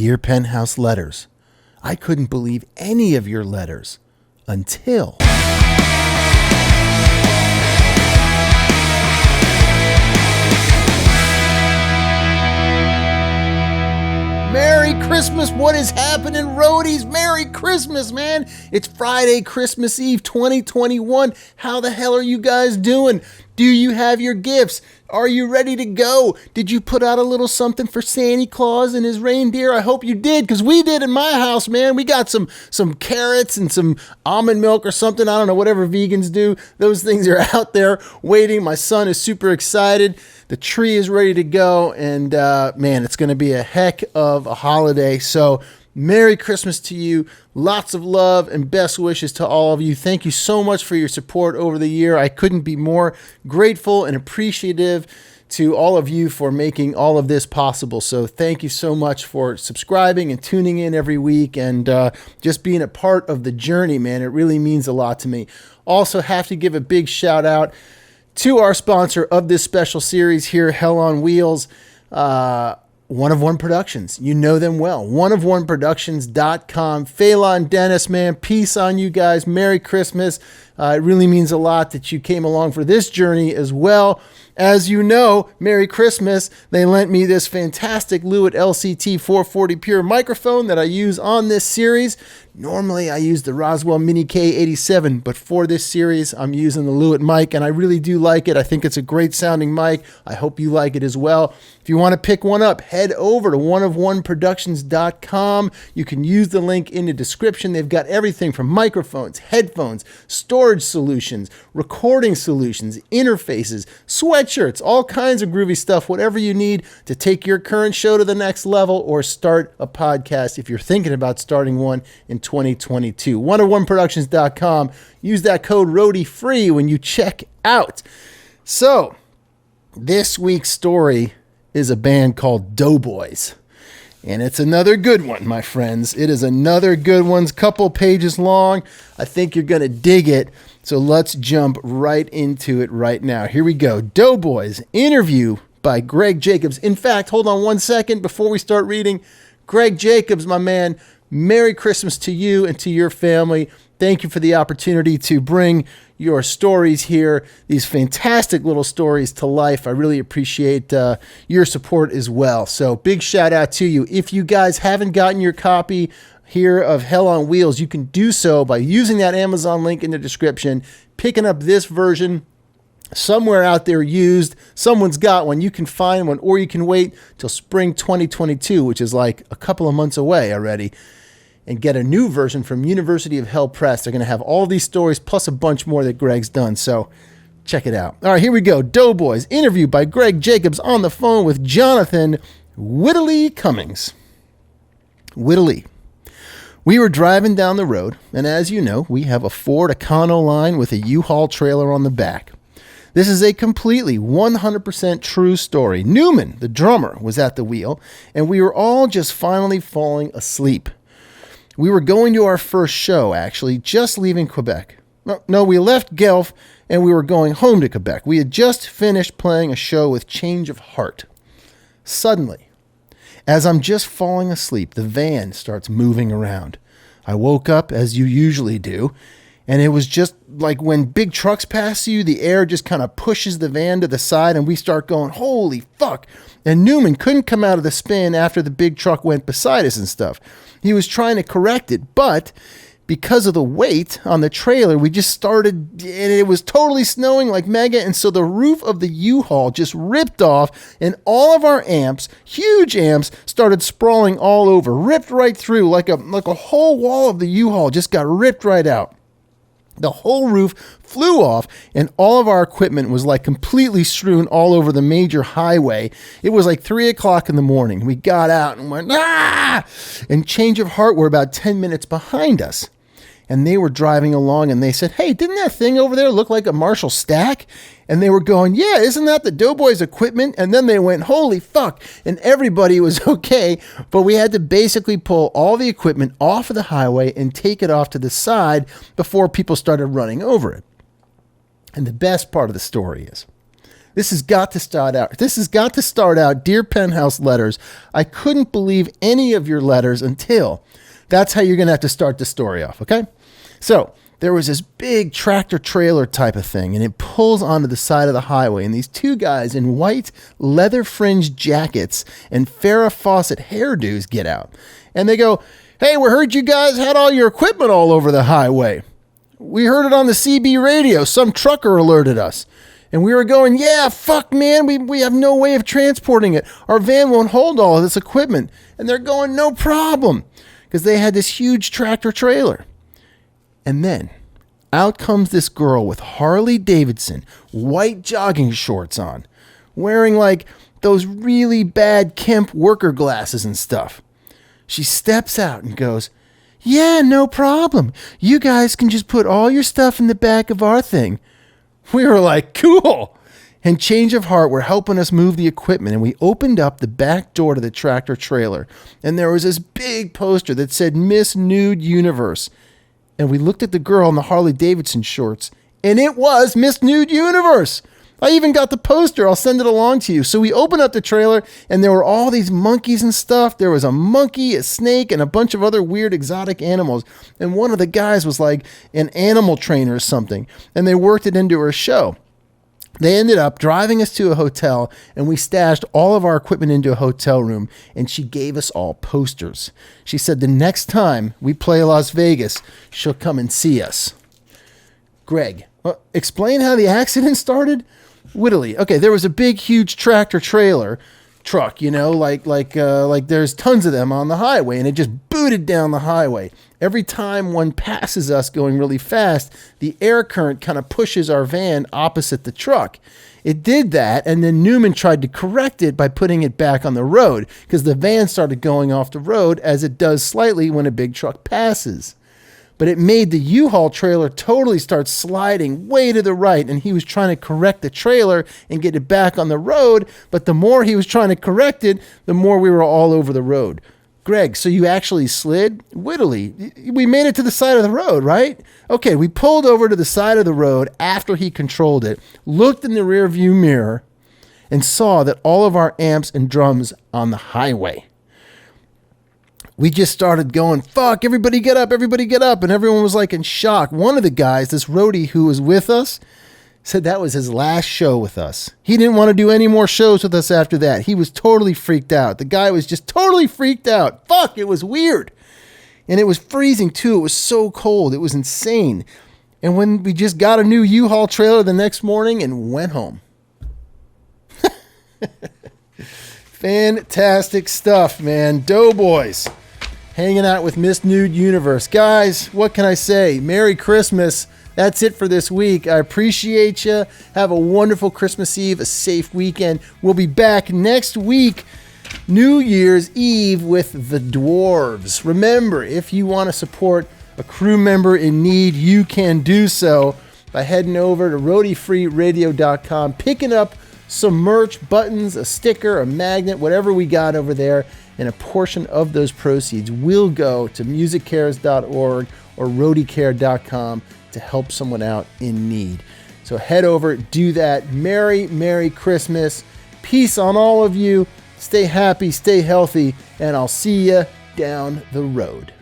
Dear Penthouse Letters, I couldn't believe any of your letters until... Merry Christmas. What is happening, roadies? Merry Christmas, man. It's Friday, Christmas Eve 2021. How the hell are you guys doing? Do you have your gifts? Are you ready to go? Did you put out a little something for Santa Claus and his reindeer? I hope you did, because we did in my house, man. We got some carrots and some almond milk or something. I don't know, whatever vegans do. Those things are out there waiting. My son is super excited. The tree is ready to go, and man, it's going to be a heck of a holiday. So Merry Christmas to you. Lots of love and best wishes to all of you. Thank you so much for your support over the year. I couldn't be more grateful and appreciative to all of you for making all of this possible. So thank you so much for subscribing and tuning in every week and just being a part of the journey, man. It really means a lot to me. Also have to give a big shout out to our sponsor of this special series here, Hell on Wheels, One of One Productions. You know them well. oneofoneproductions.com. Phelan, Dennis, man, peace on you guys. Merry Christmas. It really means a lot that you came along for this journey as well. As you know, Merry Christmas. They lent me this fantastic Lewitt LCT 440 Pure microphone that I use on this series. Normally, I use the Roswell Mini K87, but for this series, I'm using the Lewitt mic, and I really do like it. I think it's a great sounding mic. I hope you like it as well. If you want to pick one up, head over to oneofoneproductions.com. You can use the link in the description. They've got everything from microphones, headphones, storage solutions, recording solutions, interfaces, sweatshirts, all kinds of groovy stuff, whatever you need to take your current show to the next level or start a podcast if you're thinking about starting one in 2022. oneofoneproductions.com. Use that code Roadie free when you check out. So, this week's story is a band called Doughboys. And it's another good one, my friends. It is another good one. It's a couple pages long. I think you're going to dig it. So let's jump right into it right now. Here we go. Doughboys, interview by Greg Jacobs. In fact, hold on one second before we start reading. Greg Jacobs, my man, Merry Christmas to you and to your family. Thank you for the opportunity to bring your stories here, these fantastic little stories to life. I really appreciate your support as well. So big shout out to you. If you guys haven't gotten your copy here of Hell on Wheels, you can do so by using that Amazon link in the description, picking up this version somewhere out there used. Someone's got one. You can find one, or you can wait till spring 2022, which is like a couple of months away already, and get a new version from University of Hell Press. They're going to have all these stories plus a bunch more that Greg's done. So check it out. All right, here we go. Doughboys, interview by Greg Jacobs on the phone with Jonathan Whittley Cummings. Whittley. We were driving down the road, and as you know, we have a Ford Econoline with a U-Haul trailer on the back. This is a completely 100% true story. Newman, the drummer, was at the wheel, and we were all just finally falling asleep. We were going to our first show, actually, just leaving Quebec. No, we left Guelph, and we were going home to Quebec. We had just finished playing a show with Change of Heart. Suddenly, as I'm just falling asleep, the van starts moving around. I woke up, as you usually do, and it was just like when big trucks pass you, the air just kind of pushes the van to the side, and we start going, holy fuck. And Newman couldn't come out of the spin after the big truck went beside us and stuff. He was trying to correct it, but because of the weight on the trailer, we just started, and it was totally snowing like mega, and so the roof of the U-Haul just ripped off, and all of our amps, huge amps, started sprawling all over, ripped right through, like a whole wall of the U-Haul just got ripped right out. The whole roof flew off, and all of our equipment was like completely strewn all over the major highway. It was like 3 o'clock in the morning. We got out and went, ah! And Change of Heart were about 10 minutes behind us. And they were driving along, and they said, hey, didn't that thing over there look like a Marshall stack? And they were going, yeah, isn't that the Doughboys equipment? And then they went, holy fuck. And everybody was okay, but we had to basically pull all the equipment off of the highway and take it off to the side before people started running over it. And the best part of the story is, This has got to start out. This has got to start out, Dear Penthouse Letters. I couldn't believe any of your letters until. That's how you're going to have to start the story off, okay? So there was this big tractor trailer type of thing, and it pulls onto the side of the highway, and these two guys in white leather fringed jackets and Farrah Fawcett hairdos get out. And they go, "Hey, we heard you guys had all your equipment all over the highway. We heard it on the CB radio. Some trucker alerted us." And we were going, "Yeah, fuck, man, we have no way of transporting it. Our van won't hold all of this equipment." And they're going, "No problem," because they had this huge tractor trailer. And then out comes this girl with Harley Davidson, white jogging shorts on, wearing like those really bad Kemp worker glasses and stuff. She steps out and goes, "Yeah, no problem. You guys can just put all your stuff in the back of our thing." We were like, "Cool." And change of heart were helping us move the equipment, and we opened up the back door to the tractor trailer, and there was this big poster that said Miss Nude Universe. And we looked at the girl in the Harley Davidson shorts, and it was Miss Nude Universe. I even got the poster. I'll send it along to you. So we opened up the trailer, and there were all these monkeys and stuff. There was a monkey, a snake, and a bunch of other weird exotic animals. And one of the guys was like an animal trainer or something, and they worked it into her show. They ended up driving us to a hotel, and we stashed all of our equipment into a hotel room, and she gave us all posters. She said the next time we play Las Vegas, she'll come and see us. Greg, explain how the accident started? Wittily. Okay, there was a big, huge tractor trailer truck, like there's tons of them on the highway, and it just booted down the highway. Every time one passes us going really fast, the air current kind of pushes our van opposite the truck. It did that, and then Newman tried to correct it by putting it back on the road, because the van started going off the road, as it does slightly when a big truck passes. But it made the U-Haul trailer totally start sliding way to the right, and he was trying to correct the trailer and get it back on the road, but the more he was trying to correct it, the more we were all over the road. Greg, so you actually slid? Wittily. We made it to the side of the road, right? Okay, we pulled over to the side of the road after he controlled it, looked in the rearview mirror, and saw that all of our amps and drums on the highway. We just started going, "Fuck, everybody get up, and everyone was like in shock. One of the guys, this Roadie who was with us, said that was his last show with us. He didn't want to do any more shows with us after that. He was totally freaked out. The guy was just totally freaked out. Fuck, it was weird. And it was freezing too. It was so cold. It was insane. And when we just got a new U-Haul trailer the next morning and went home. Fantastic stuff, man. Doughboys. Hanging out with Miss Nude Universe. Guys, what can I say? Merry Christmas. That's it for this week. I appreciate you. Have a wonderful Christmas Eve, a safe weekend. We'll be back next week, New Year's Eve, with the Dwarves. Remember, if you want to support a crew member in need, you can do so by heading over to roadiefreeradio.com, picking up some merch, buttons, a sticker, a magnet, whatever we got over there, and a portion of those proceeds will go to musiccares.org or roadiecare.com to help someone out in need. So head over, do that. Merry Christmas. Peace on all of you. Stay happy, stay healthy, and I'll see you down the road.